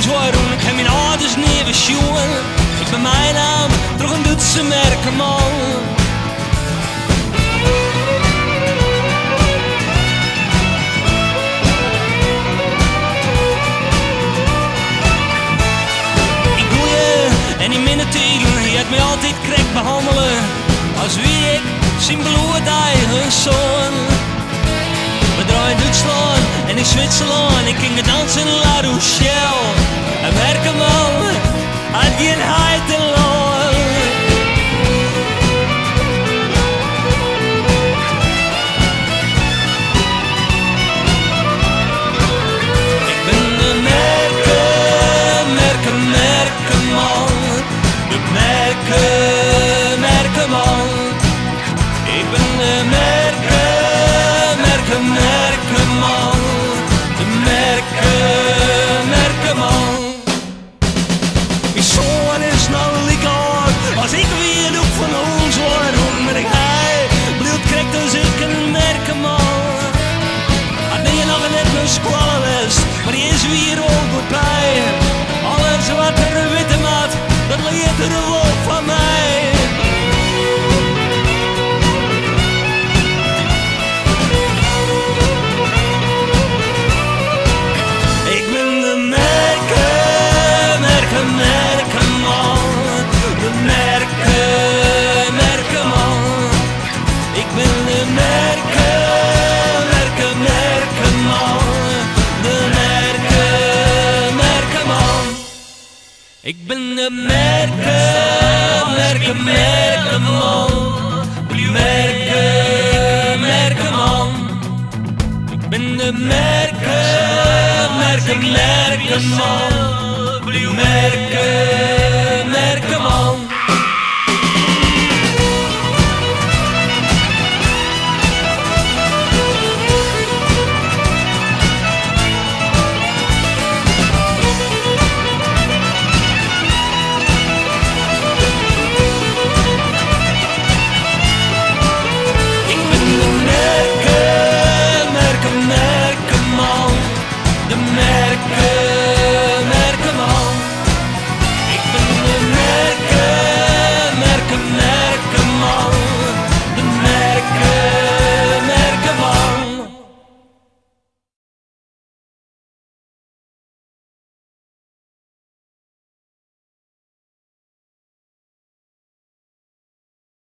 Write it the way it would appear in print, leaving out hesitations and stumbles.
ons waarom. Ik heb mijn ouders niet verschoen. Ik ben mijn naam, toch een Duitse merkenman. Ik groeien en in mijn tegel, je hebt mij altijd krek behandelen. Als wie ik, zijn bloed eigen zoon. We draaien Duitsland en in Zwitserland. Ik ging dansen in La Rochelle. En werken man, had geen heid en loon. Ik ben de merkenman. De merkenman. Ik ben de merkenman. De merkenman. Mijn zoon is nou liekaar. Als ik weer doe van ons waarom ben ik hij. Bloed krijgt dus ik een merkenman. Had ben je nog net een squalles, maar die is weer ook goed bij. Alles wat er witte maat, dat leert er wel van mij. Ik ben de merkenman. Ik ben de merkenman.